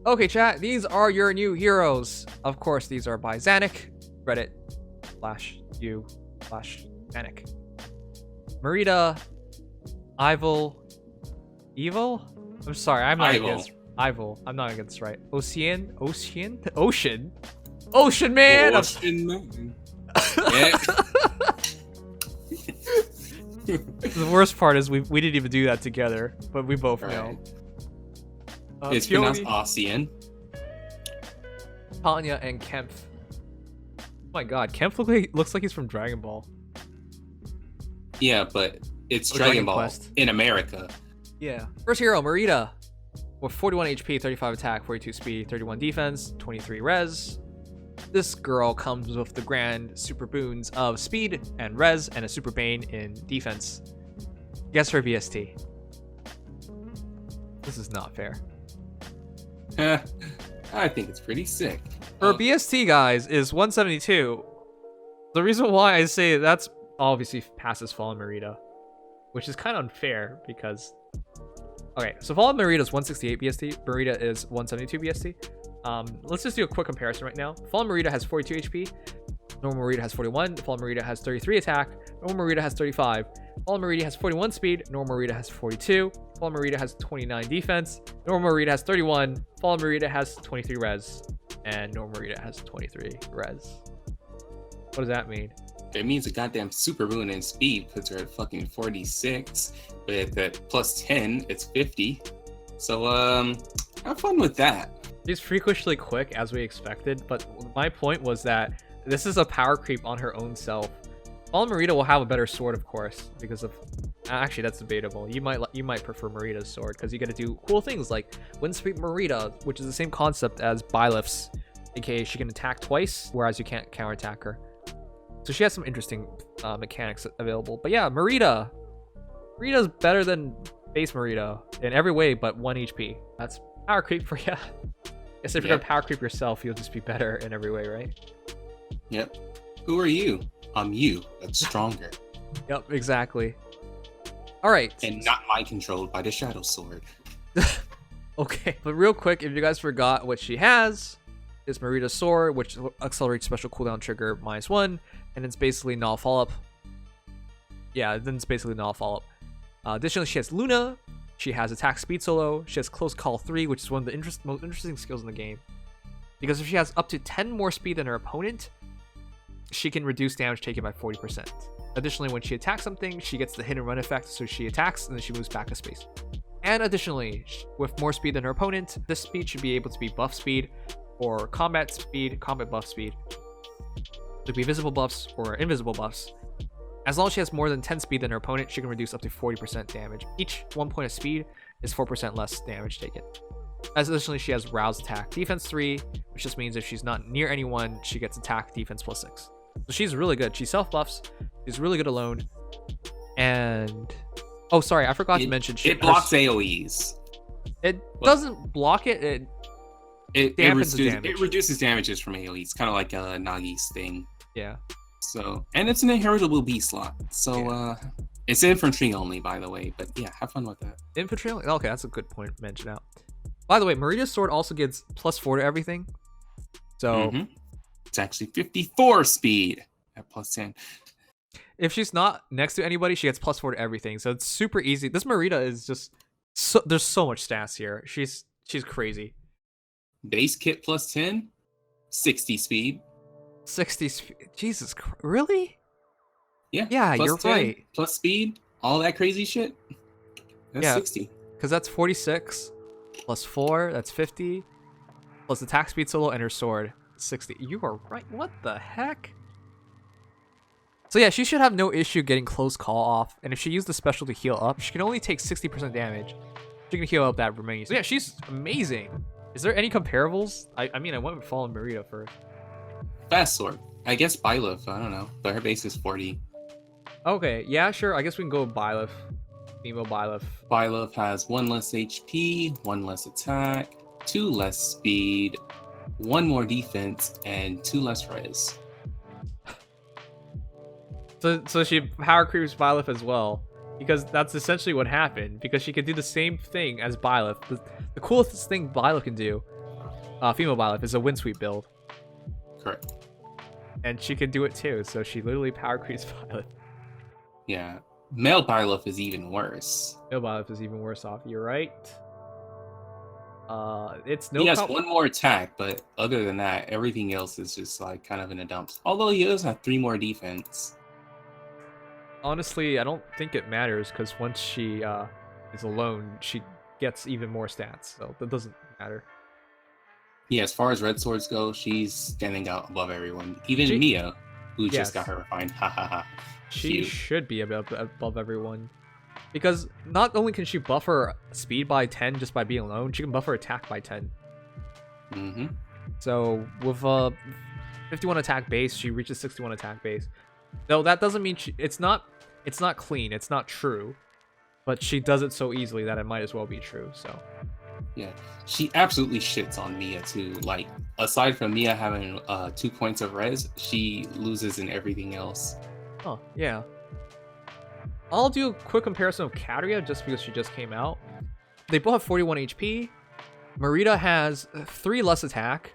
Okay, chat, these are your new heroes. Of course, these are by Zanuck, Reddit/u/Zanuck. Mareeta, Eyvel, I'm sorry, I'm not against Eyvel. I'm not against this right. Ossian, Ocean, man. Ocean man. Yeah. The worst part is we didn't even do that together, but we both know. It's pronounced Ossian. Tanya and Kempf. Oh my god, Kempf looks like he's from Dragon Ball. Yeah, but it's Dragon Ball Quest. In America. Yeah. First hero, Mareeta. With 41 HP, 35 attack, 42 speed, 31 defense, 23 res. This girl comes with the grand super boons of speed and res and a super bane in defense. Guess her VST. This is not fair. I think it's pretty sick. Her BST, guys, is 172. The reason why I say that's obviously passes Fallen Mareeta, which is kind of unfair because... Okay, so Fallen Mareeta is 168 BST, Mareeta is 172 BST. Let's just do a quick comparison right now. Fallen Mareeta has 42 HP, normal Mareeta has 41, Fallen Mareeta has 33 attack, normal Mareeta has 35, Fallen Mareeta has 41 speed, normal Mareeta has 42, Fallen Mareeta has 29 defense, normal Mareeta has 31, Fallen Mareeta has 23 res, and normal Mareeta has 23 res. What does that mean? It means a goddamn super boon in speed puts her at fucking 46. But at plus 10, it's 50. So, have fun with that. She's freakishly quick, as we expected, but my point was that this is a power creep on her own self. Fallen Mareeta will have a better sword, of course, because of... Actually, that's debatable. You might prefer Mareeta's sword, because you get to do cool things like Windsweep Mareeta, which is the same concept as Byleth's, aka she can attack twice, whereas you can't counterattack her. So she has some interesting mechanics available. But yeah, Mareeta. Mareeta's better than base Mareeta in every way but 1 HP. That's power creep for you. Guess if you're gonna power creep yourself, you'll just be better in every way, right? Yep. Who are you? I'm you, but stronger. Yep, exactly. Alright. And not mind controlled by the Shadow Sword. Okay, but real quick, if you guys forgot what she has, is Mareeta's sword, which accelerates special cooldown trigger -1, and it's basically null follow-up. Yeah, then it's basically null follow-up. Additionally, she has Luna. She has attack speed solo. She has close call 3, which is one of the most interesting skills in the game. Because if she has up to 10 more speed than her opponent, she can reduce damage taken by 40%. Additionally, when she attacks something, she gets the hit and run effect, so she attacks and then she moves back to space. And additionally, with more speed than her opponent, this speed should be able to be buff speed, or combat speed, combat buff speed. It could be visible buffs or invisible buffs. As long as she has more than 10 speed than her opponent, she can reduce up to 40% damage. Each 1 point of speed is 4% less damage taken. As additionally, she has rouse attack defense 3, which just means if she's not near anyone, she gets attack defense +6. So she's really good. She self-buffs. She's really good alone. And... Oh, sorry, I forgot to mention... It blocks AoEs. It doesn't block it. It reduces damages from AoE. It's kind of like a Nagi's thing. Yeah. So, and it's an inheritable B slot. So, it's infantry only, by the way. But yeah, have fun with that. Infantry only? Okay, that's a good point to mention out. By the way, Mareeta's sword also gets +4 to everything. So, it's actually 54 speed at +10. If she's not next to anybody, she gets +4 to everything. So it's super easy. This Mareeta is just there's so much stats here. She's crazy. Base kit +10, 60 speed. 60 speed. Jesus Christ. Really? Yeah. Yeah, you're 10, right. Plus speed, all that crazy shit. That's 60. Because that's 46 +4, that's 50. Plus attack speed solo and her sword, 60. You are right. What the heck? So yeah, she should have no issue getting close call off. And if she used the special to heal up, she can only take 60% damage. She can heal up that remaining. So yeah, she's amazing. Is there any comparables? I mean, I went with Fallen Mareeta first. Fast sword. I guess Byleth, I don't know. But her base is 40. Okay, yeah, sure. I guess we can go with Byleth. Female Byleth. Byleth has 1 less HP, 1 less attack, 2 less speed, 1 more defense, and 2 less res. So she power creeps Byleth as well, because that's essentially what happened, because she can do the same thing as Byleth. The coolest thing Byleth can do female Byleth is a wind sweep build. Correct. And she can do it too, so she literally power creeps Byleth. Yeah. Male Byleth is even worse. Male Byleth is even worse off. You're right. It's no. He has one more attack, but other than that, everything else is just like kind of in the dumps. Although he does have 3 more defense. Honestly, I don't think it matters because once she is alone, she gets even more stats, so that doesn't matter. Yeah, as far as red swords go, she's standing out above everyone. Even Mia, who just got her refined. Ha ha ha. She should be above everyone. Because not only can she buff her speed by 10 just by being alone, she can buff her attack by 10. Mm-hmm. So with 51 attack base, she reaches 61 attack base. Though that doesn't mean it's not clean, it's not true. But she does it so easily that it might as well be true, so. Yeah, she absolutely shits on Mia too. Like, aside from Mia having 2 points of res, she loses in everything else. Oh, yeah. I'll do a quick comparison of Karia just because she just came out. They both have 41 HP. Mareeta has 3 less attack.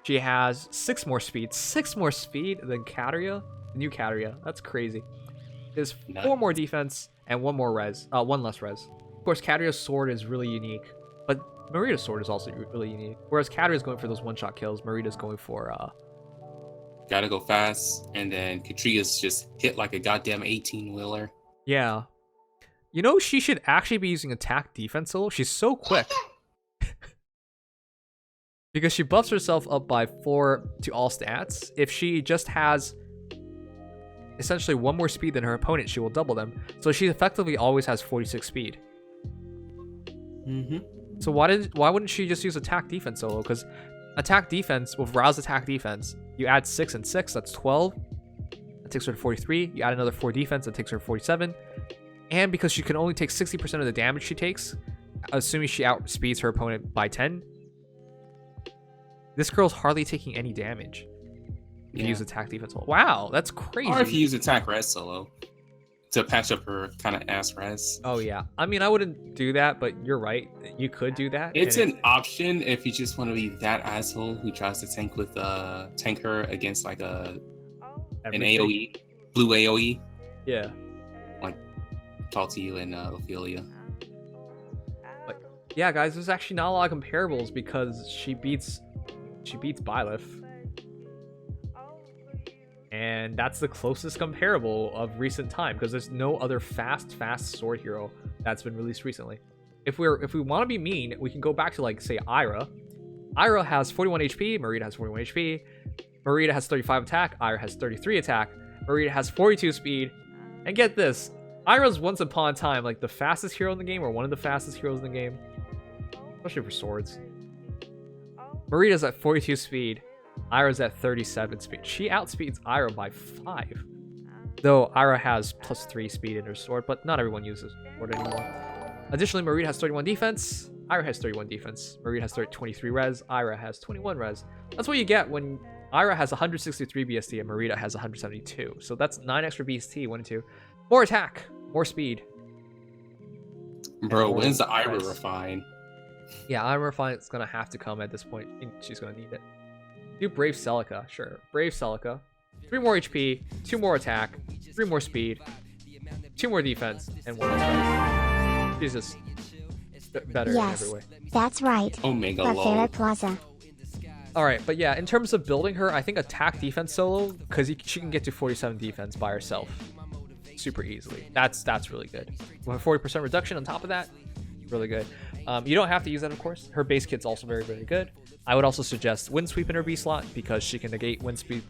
She has 6 more speed. 6 more speed than Karia. The new Karia. That's crazy. There's 4 more defense and 1 more res. 1 less res. Of course, Katria's sword is really unique. But Mareeta's sword is also really unique. Whereas Katria's going for those one-shot kills, Mareeta's going for gotta go fast, and then Katria's just hit like a goddamn 18-wheeler. Yeah. You know, she should actually be using attack defense solo. She's so quick. Because she buffs herself up by 4 to all stats. If she just has essentially 1 more speed than her opponent, she will double them. So she effectively always has 46 speed. Mm-hmm. So why wouldn't she just use attack defense solo? Because attack defense, with rouse attack defense, you add 6 and 6, that's 12. That takes her to 43. You add another 4 defense, that takes her to 47. And because she can only take 60% of the damage she takes, assuming she outspeeds her opponent by 10, this girl's hardly taking any damage. If you use attack defense solo. Wow, that's crazy. Or if you use attack res solo to patch up her kind of ass res. Oh yeah, I mean I wouldn't do that, but you're right. You could do that. It's an option if you just want to be that asshole who tries to tank with tank her against like an AOE, blue AOE. Yeah. Like talk to you and Ophelia. But yeah, guys, there's actually not a lot of comparables because she beats Byleth. And that's the closest comparable of recent time because there's no other fast sword hero that's been released recently. If we want to be mean, we can go back to like say Ira. Ira has 41 HP, Mareeta has 41 HP. Mareeta has 35 attack, Ira has 33 attack. Mareeta has 42 speed. And get this, Ira's once upon a time like the fastest hero in the game or one of the fastest heroes in the game. Especially for swords. Mareeta's at 42 speed. Ira's at 37 speed. She outspeeds Ira by 5. Though Ira has plus 3 speed in her sword, but not everyone uses sword anymore. Additionally, Mareeta has 31 defense. Ira has 31 defense. Mareeta has 23 res. Ira has 21 res. That's what you get when Ira has 163 BST and Mareeta has 172. So that's 9 extra BST, 1 and 2. More attack, more speed. Bro, when's the Ira refine? Yeah, Ira refine is going to have to come at this point. She's going to need it. Do Brave Celica, sure. Brave Celica. 3 more HP, 2 more attack, 3 more speed, 2 more defense, and 1 more. She's just better in every way. That's right. Omega Farah Plaza. Alright, but yeah, in terms of building her, I think attack defense solo, because she can get to 47 defense by herself super easily. That's really good. With a 40% reduction on top of that, really good. You don't have to use that, of course. Her base kit's also very good. I would also suggest Wind Sweep in her B slot because she can negate Wind Sweep.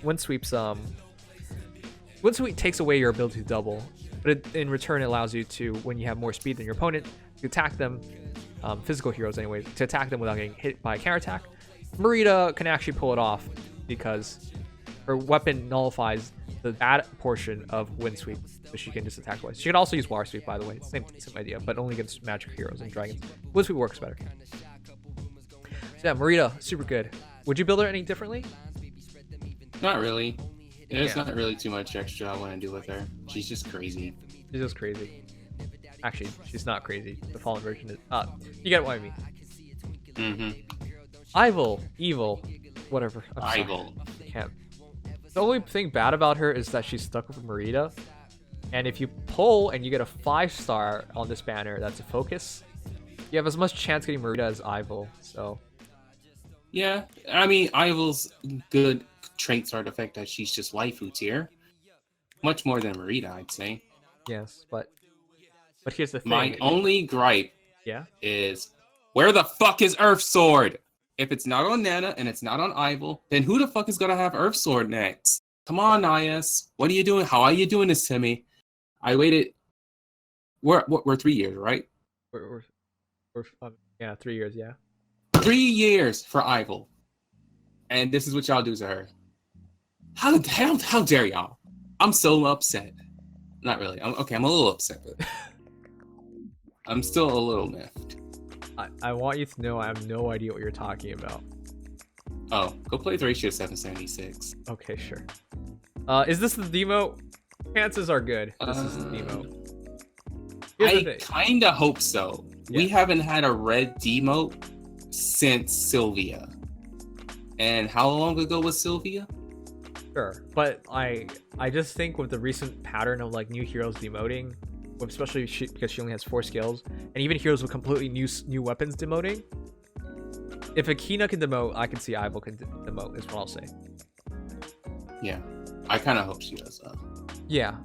Wind Sweep takes away your ability to double, but in return it allows you to, when you have more speed than your opponent, to attack them, physical heroes anyway, to attack them without getting hit by a counterattack. Mareeta can actually pull it off because her weapon nullifies the bad portion of Wind Sweep, so she can just attack twice. She can also use Water Sweep, by the way. Same idea, but only against magic heroes and dragons. Wind Sweep works better. So yeah, Morita, super good. Would you build her any differently? Not really. There's not really too much extra I want to do with her. She's just crazy. She's just crazy. Actually, she's not crazy. The fallen version is... you get what I mean. Mm-hmm. Eyvel, evil, whatever. I'm sorry. Eyvel. Can't. The only thing bad about her is that she's stuck with Mareeta. And if you pull and you get a 5-star on this banner, that's a focus. You have as much chance getting Mareeta as Eyvel. So Yeah, I mean, Eyvel's good traits are the fact that she's just waifu tier. Much more than Morita, I'd say. yes, but here's the thing. My only gripe yeah. is, where the fuck is Earth Sword? If it's not on Nana and it's not on Eyvel, then who the fuck is gonna have Earth Sword next? Come on, Nias. What are you doing? How are you doing this to me? I waited. We're 3 years, right? We're yeah, 3 years, yeah. 3 years for Eyvel. And this is what y'all do to her. How dare y'all? I'm so upset. Not really. I'm a little upset, but I'm still a little miffed. I want you to know I have no idea what you're talking about. Oh, go play Thracia 776. Okay, sure. Is this the demo? Chances are good. This is the demo. I kinda hope so. Yeah. We haven't had a red demo since Sylvia. And how long ago was Sylvia? Sure, but I just think with the recent pattern of like new heroes demoting, especially because she only has 4 skills, and even heroes with completely new weapons demoting. If Akina can demote, I can see Eyvel can demote. Is what I'll say. Yeah, I kind of hope she does that. Yeah.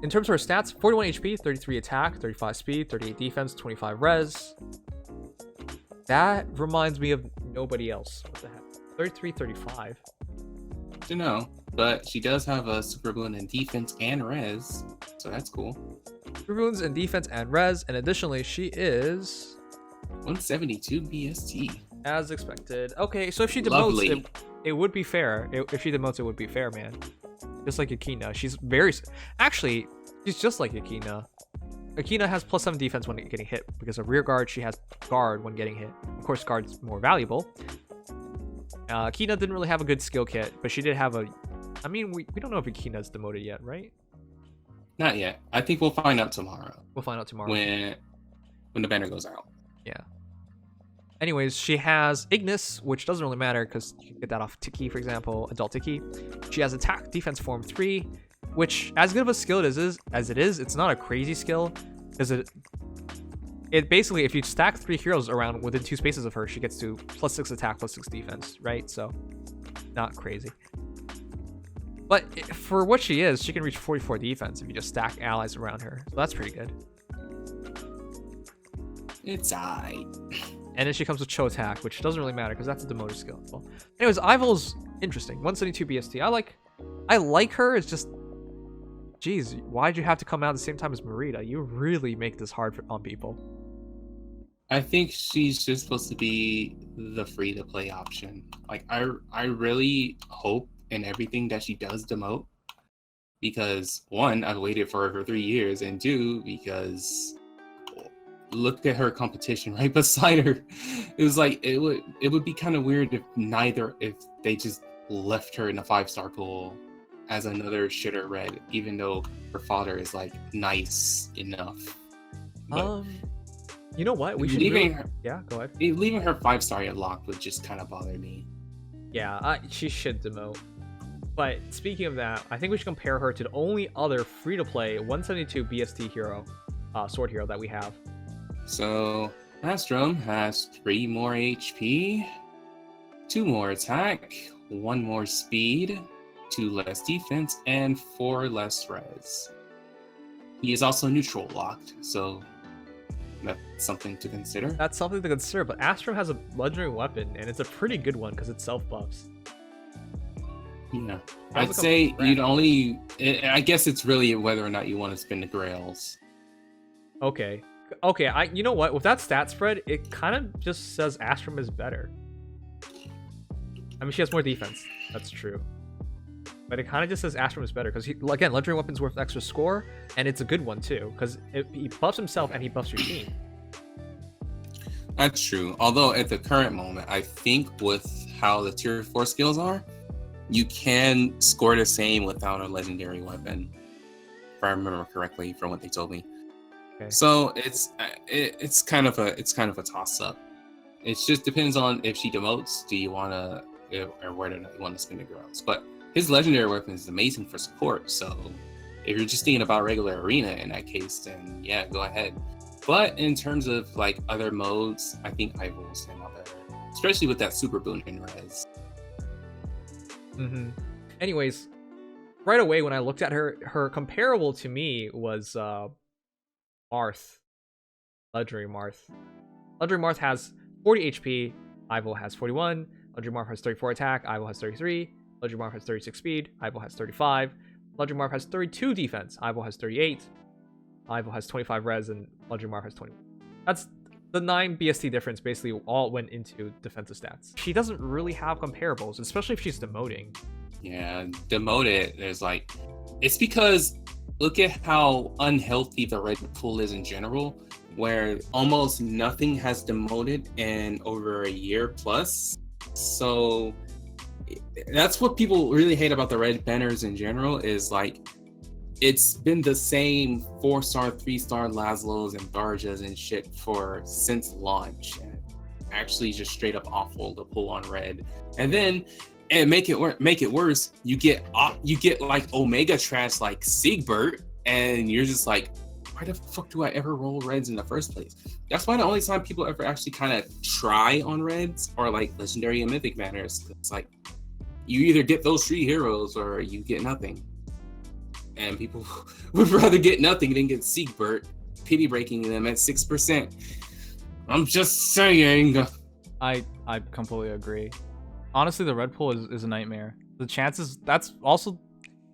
In terms of her stats, 41 HP, 33 attack, 35 speed, 38 defense, 25 res. That reminds me of nobody else. What the heck? 33, 35. To know, but she does have a super boon in defense and res, so that's cool. Runes in defense and res, and additionally, she is 172 BST. as expected. Okay, so if she demotes, Lovely. it would be fair. If she demotes, it would be fair, man. Just like Akina, she's very. Actually, she's just like Akina. Akina has +7 defense when getting hit because of rear guard. She has guard when getting hit. Of course, guard's more valuable. Akina didn't really have a good skill kit, but she did have a. I mean, we don't know if Akina's demoted yet, right? Not yet. I think we'll find out tomorrow. We'll find out tomorrow. When the banner goes out. Yeah. Anyways, she has Ignis, which doesn't really matter because you can get that off Tiki, for example, Adult Tiki. She has Attack, Defense Form 3, which, as good of a skill as it is, it's not a crazy skill. Because it basically, if you stack 3 heroes around within 2 spaces of her, she gets to +6 attack, +6 defense, right? So, not crazy. But for what she is, she can reach 44 defense if you just stack allies around her. So that's pretty good. It's aight. And then she comes with Cho Attack, which doesn't really matter because that's a demoted skill. Well, anyways, Eyvel's interesting. 172 BST. I like her. It's just, geez, why'd you have to come out at the same time as Mareeta? You really make this hard on people. I think she's just supposed to be the free-to-play option. Like, I really hope in everything that she does demote. Because, 1, I've waited for her for 3 years, and 2, because look at her competition right beside her. It was like, it would be kind of weird if they just left her in the 5-star pool as another shitter red, even though her father is like nice enough. But you know what? We should yeah, go ahead. Leaving her 5-star unlocked would just kind of bother me. Yeah, she should demote. But speaking of that, I think we should compare her to the only other free-to-play 172 BST hero, sword hero that we have. So, Astrum has 3 more HP, 2 more attack, 1 more speed, 2 less defense, and 4 less res. He is also neutral locked, so that's something to consider. That's something to consider, but Astrum has a legendary weapon, and it's a pretty good one because it self-buffs. Yeah, I'd say you'd only... I guess it's really whether or not you want to spin the grails. Okay, you know what? With that stat spread, it kind of just says Astrum is better. I mean, she has more defense. That's true. But it kind of just says Astrum is better because, again, legendary weapon's worth extra score, and it's a good one too because he buffs himself and he buffs your team. That's true. Although at the current moment, I think with how the tier 4 skills are, you can score the same without a legendary weapon, if I remember correctly from what they told me. Okay. So it's kind of a toss up. It just depends on if she demotes. Do you want to, or whether or not you want to spin the girls? But his legendary weapon is amazing for support. So if you're just thinking about regular arena in that case, then yeah, go ahead. But in terms of like other modes, I think Eyvel's another, especially with that super boon in res. Anyways, right away when I looked at her comparable to me was Marth, legendary Marth. Legendary Marth has 40 HP, Eyvel has 41. Legendary Marth has 34 attack, Eyvel has 33. Legendary Marth has 36 speed, Eyvel has 35. Legendary Marth has 32 defense, Eyvel has 38. Eyvel has 25 res, and Legendary Marth has 20. That's the 9 BST difference. Basically, all went into defensive stats. She doesn't really have comparables, especially if she's demoting. Yeah, demoted. There's like, it's because look at how unhealthy the red pool is in general, where almost nothing has demoted in over a year plus. So that's what people really hate about the red banners in general, is like it's been the same 4-star, 3-star Laszlos and Darjas and shit since launch, and actually just straight up awful to pull on red. And then make it worse, you get like Omega trash like Siegbert, and you're just like, why the fuck do I ever roll reds in the first place? That's why the only time people ever actually kind of try on reds are like legendary and mythic banners. It's like you either get those 3 heroes or you get nothing. And people would rather get nothing than get Siegbert, pity breaking them at 6%. I'm just saying. I completely agree. Honestly, the red pool is a nightmare. The chances, that's also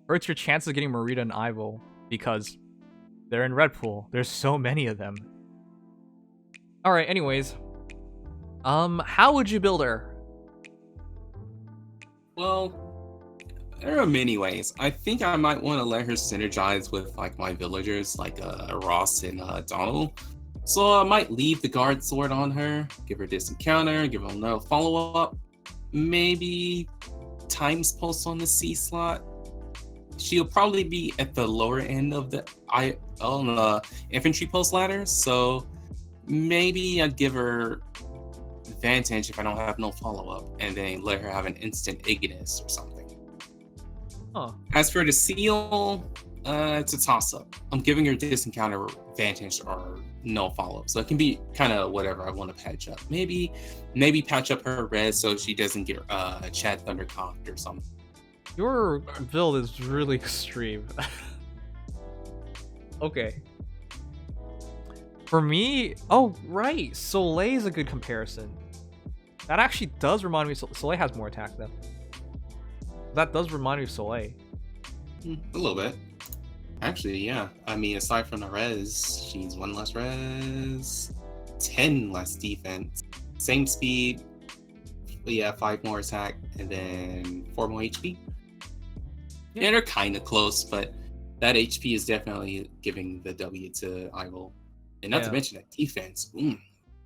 hurts your chances of getting Morita and Eyvel because they're in red pool. There's so many of them. All right. Anyways, how would you build her? Well, there are many ways. I think I might want to let her synergize with like my villagers, like Ross and Donald. So I might leave the guard sword on her, give her distant counter, give her no follow up. Maybe times pulse on the C slot. She'll probably be at the lower end of the infantry pulse ladder, so maybe I'd give her advantage if I don't have no follow up, and then let her have an instant Ignis or something. Huh. As for the seal, it's a toss up. I'm giving her distant counter advantage or no follow up, so it can be kind of whatever I want to patch up. Maybe patch up her res so she doesn't get Chad Thundercocked or something. Your build is really extreme. Okay. For me, oh right, Soleil is a good comparison. That actually does remind me. Soleil has more attack though. That does remind me of Soleil. A little bit. Actually, yeah. I mean, aside from the res, she's 1 less res, 10 less defense, same speed, yeah, 5 more attack, and then 4 more HP. Yeah, they're kind of close, but that HP is definitely giving the W to Eyvel. And not to mention that defense.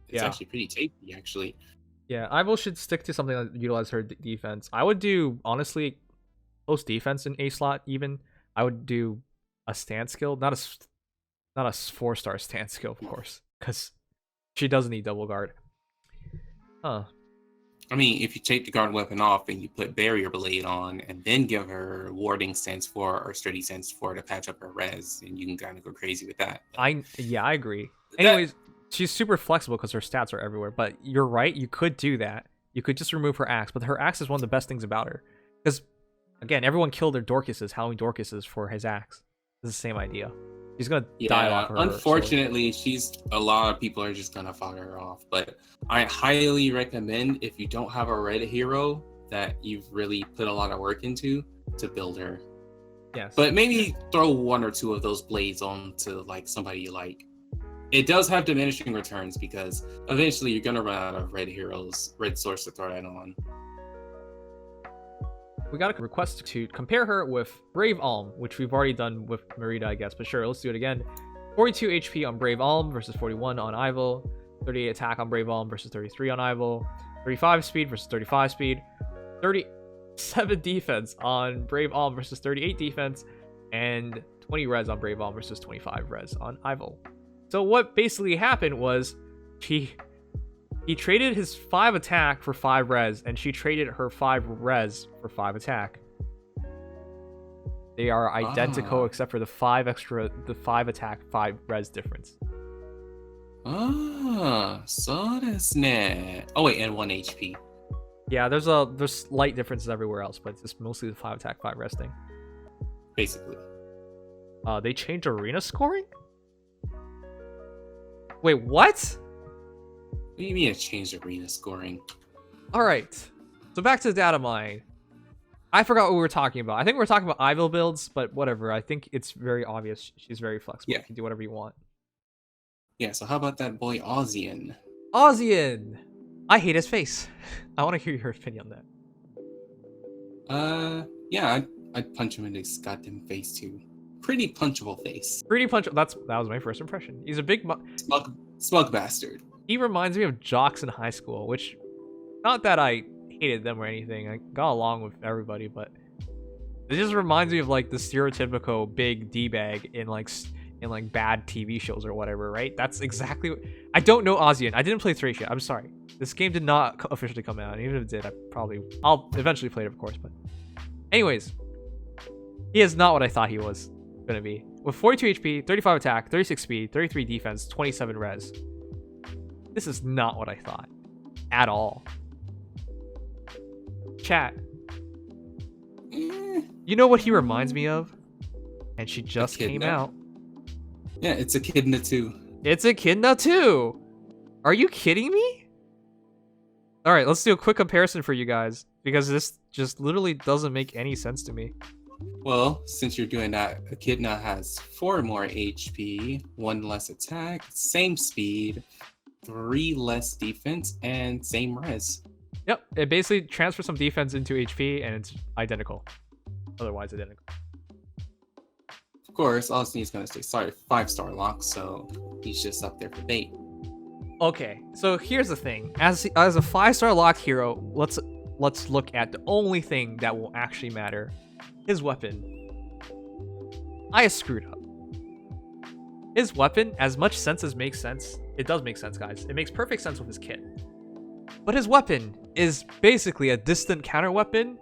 It's actually pretty tasty, actually. Yeah, Eyvel should stick to something that utilizes her defense. I would do, honestly, close defense in A slot even. I would do a stand skill, not a 4-star stand skill, of course, because she doesn't need double guard. Huh. I mean, if you take the guard weapon off and you put barrier blade on, and then give her warding sense 4 or sturdy sense 4 to patch up her res, and you can kind of go crazy with that. I agree. Anyways, she's super flexible because her stats are everywhere. But you're right, you could do that. You could just remove her axe, but her axe is one of the best things about her. Because again, everyone killed their Dorcases, Halloween Dorcases, for his axe. It's the same idea. He's gonna die off her. Unfortunately, a lot of people are just gonna fuck her off. But I highly recommend, if you don't have a red hero that you've really put a lot of work into, to build her. Yes. But maybe throw 1 or 2 of those blades on to like somebody you like. It does have diminishing returns because eventually you're gonna run out of red heroes, red source to throw that on. We got a request to compare her with Brave Alm, which we've already done with Mareeta, I guess, but sure, let's do it again. 42 HP on Brave Alm versus 41 on Eyvel, 38 attack on Brave Alm versus 33 on Eyvel, 35 speed versus 35 speed, 37 defense on Brave Alm versus 38 defense, and 20 res on Brave Alm versus 25 res on Eyvel. So what basically happened was she He traded his 5 attack for 5 res, and she traded her 5 res for 5 attack. They are identical except for the 5 attack, 5 res difference. So desu ne. Oh wait, and 1 HP. Yeah, there's slight differences everywhere else, but it's just mostly the 5 attack, 5 res thing. Basically. They changed arena scoring? Wait, what? What do you mean it changed arena scoring? Alright. So back to the data mine. I forgot what we were talking about. I think we were talking about Eyvel builds, but whatever. I think it's very obvious. She's very flexible. Yeah. You can do whatever you want. Yeah, so how about that boy Osian? Ossian! I hate his face. I want to hear your opinion on that. Yeah, I'd punch him in his goddamn face too. Pretty punchable face. Pretty punchable. That was my first impression. He's a big... Smug bastard. He reminds me of jocks in high school, which... Not that I hated them or anything. I got along with everybody, but... It just reminds me of, like, the stereotypical big D-bag in bad TV shows or whatever, right? That's exactly what... I don't know Osian. I didn't play Thracia. I'm sorry. This game did not officially come out. And even if it did, I'll eventually play it, of course, but... Anyways. He is not what I thought he was gonna be. With 42 HP, 35 attack, 36 speed, 33 defense, 27 res. This is not what I thought. At all. Chat. You know what he reminds me of? And she just came out. Yeah, it's Echidna 2. It's Echidna 2! Are you kidding me? Alright, let's do a quick comparison for you guys. Because this just literally doesn't make any sense to me. Well, since you're doing that, Echidna has 4 more HP, 1 less attack, same speed, 3 less defense, and same res. Yep, it basically transfers some defense into HP, and it's identical. Otherwise identical. Of course, Ossian's gonna say, sorry, 5-star lock, so he's just up there for bait. Okay, so here's the thing. As a 5-star locked hero, let's look at the only thing that will actually matter. His weapon. I screwed up. His weapon, as much sense as makes sense, it does make sense, guys. It makes perfect sense with his kit. But his weapon is basically a distant counter weapon,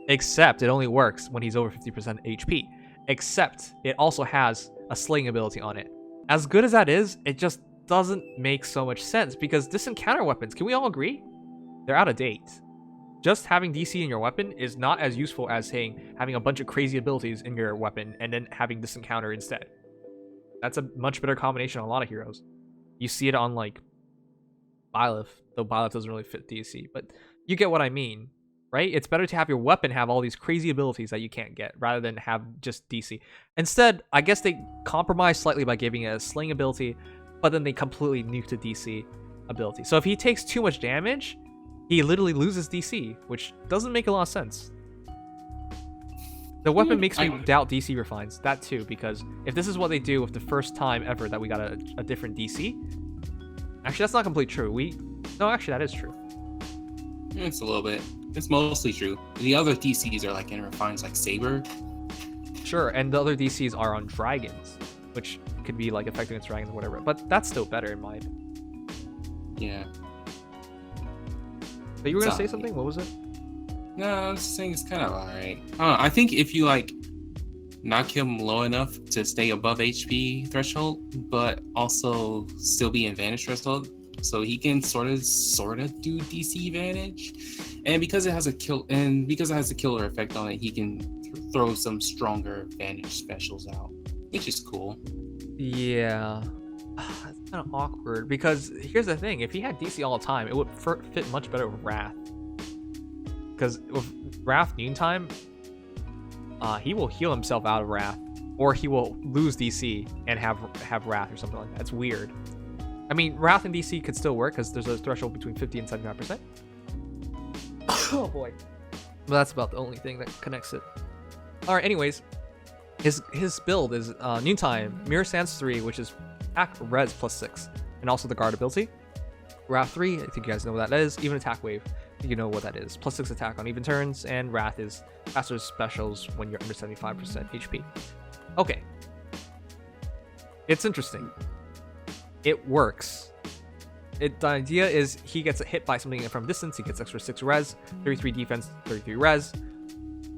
except it only works when he's over 50% HP. Except it also has a slaying ability on it. As good as that is, it just doesn't make so much sense because distant counter weapons, can we all agree? They're out of date. Just having DC in your weapon is not as useful as saying having a bunch of crazy abilities in your weapon and then having distant counter instead. That's a much better combination on a lot of heroes. You see it on like Byleth, though Byleth doesn't really fit DC, but you get what I mean, right? It's better to have your weapon have all these crazy abilities that you can't get rather than have just DC. Instead, I guess they compromise slightly by giving it a sling ability, but then they completely nuke the DC ability. So if he takes too much damage, he literally loses DC, which doesn't make a lot of sense. The weapon makes me doubt DC refines. That too, because if this is what they do with the first time ever that we got a different DC... Actually, that's not completely true. No, actually, that is true. It's a little bit. It's mostly true. The other DCs are like in refines, like Saber. Sure, and the other DCs are on dragons, which could be like affecting its dragons or whatever. But that's still better in my opinion. Yeah. But you were gonna say something? What was it? No, I was just saying it's kind of alright. I don't know. I think if you like knock him low enough to stay above HP threshold, but also still be in Vanish threshold, so he can sort of do DC Vanish, and because it has a killer effect on it, he can throw some stronger Vanish specials out, which is cool. Yeah. It's kind of awkward because here's the thing: if he had DC all the time, it would fit much better with Wrath. Because with Wrath Noontime, he will heal himself out of Wrath, or he will lose DC and have Wrath or something like that. It's weird. I mean, Wrath and DC could still work because there's a threshold between 50 and 75%. Oh boy. But that's about the only thing that connects it. All right. Anyways, his build is Noontime, Mirror Sands 3, which is attack res +6, and also the guard ability. Wrath 3, I think you guys know what that is. Even attack wave, you know what that is. +6 attack on even turns, and Wrath is faster specials when you're under 75% HP. Okay. It's interesting. It works. The idea is he gets hit by something from distance, he gets extra 6 res, 33 defense, 33 res.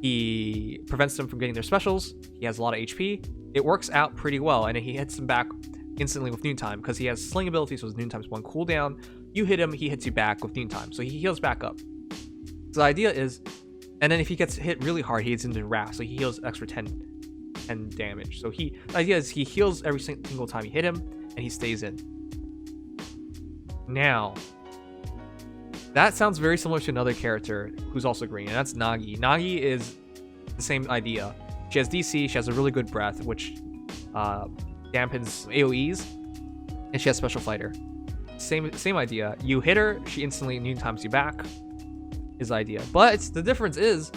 He prevents them from getting their specials. He has a lot of HP. It works out pretty well, and he hits them back instantly with noontime because he has sling ability, so his noontime's 1 cooldown. You hit him, he hits you back with noontime, so he heals back up. So the idea is, and then if he gets hit really hard, he hits into wrath, so he heals extra 10 damage. So the idea is he heals every single time you hit him, and he stays in. Now, that sounds very similar to another character who's also green, and that's Nagi. Nagi is the same idea. She has DC, she has a really good breath, which dampens AoEs, and she has special fighter. Same idea. You hit her, she instantly noontimes you back. Is the idea. But the difference is,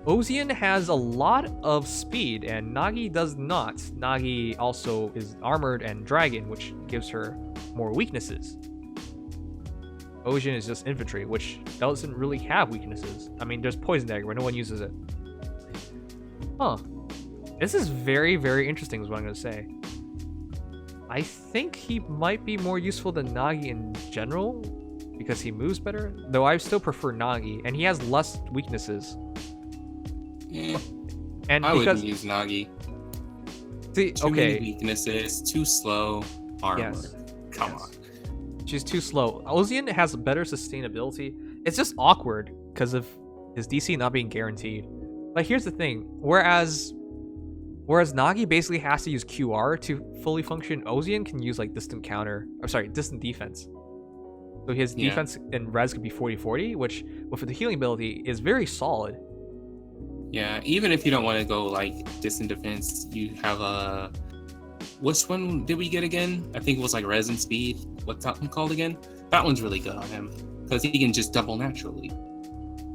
Osian has a lot of speed, and Nagi does not. Nagi also is armored and dragon, which gives her more weaknesses. Osian is just infantry, which doesn't really have weaknesses. I mean, there's poison dagger, but no one uses it. Huh. This is very, very interesting is what I'm going to say. I think he might be more useful than Nagi in general, because he moves better. Though I still prefer Nagi, and he has less weaknesses. Yeah. And I wouldn't use Nagi. See, Too many weaknesses, too slow, armor. Yes. Come on. She's too slow. Osian has better sustainability. It's just awkward because of his DC not being guaranteed. But here's the thing. Whereas Nagi basically has to use QR to fully function, Osian can use like distant defense. So his defense and res could be 40-40, which with the healing ability is very solid. Yeah, even if you don't want to go like distant defense, you have a... Which one did we get again? I think it was like res and speed. What's that one called again? That one's really good on him because he can just double naturally.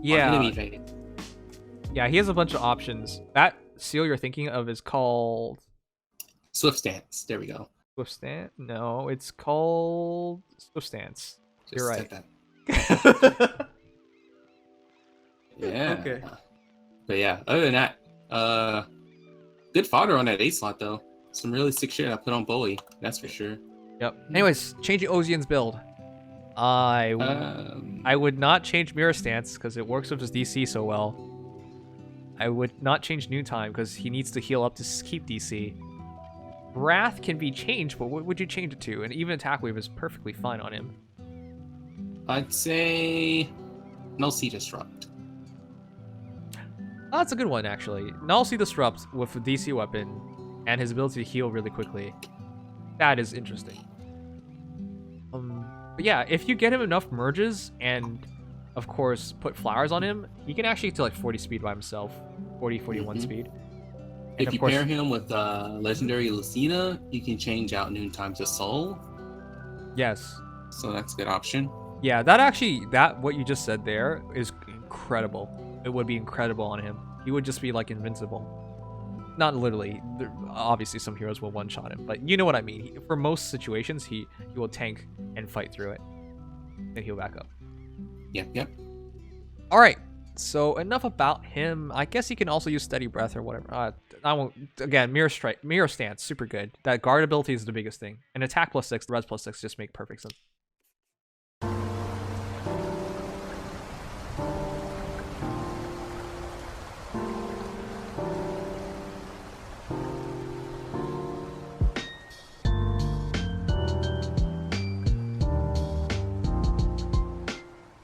Yeah. Yeah, he has a bunch of options. That seal you're thinking of is called Swift Stance. There we go. Swift Stance? No, it's called Swift Stance. You're right. Yeah. Okay. But yeah, other than that, good fodder on that A slot though. Some really sick shit I put on Bully, that's for sure. Yep. Anyways, changing Osian's build. I would not change Mirror Stance because it works with his DC so well. I would not change Noontime because he needs to heal up to keep DC. Wrath can be changed, but what would you change it to? And even Attack Wave is perfectly fine on him. I'd say Null Sea Disrupt. Oh, that's a good one, actually. Null Sea Disrupt with a DC weapon and his ability to heal really quickly. That is interesting. But yeah, if you get him enough merges and, of course, put flowers on him, he can actually get to like 40 speed by himself. 40, 41 speed. And If you pair him with Legendary Lucina, you can change out Noontime to Soul. Yes. So that's a good option. Yeah, what you just said there is incredible. It would be incredible on him. He would just be like invincible. Not literally. Obviously, some heroes will one-shot him, but you know what I mean. For most situations, he will tank and fight through it, and he'll back up. Yep. All right. So enough about him. I guess he can also use Steady Breath or whatever. I won't. Again, Mirror Stance, super good. That guard ability is the biggest thing. And Attack +6, the Res +6 just make perfect sense.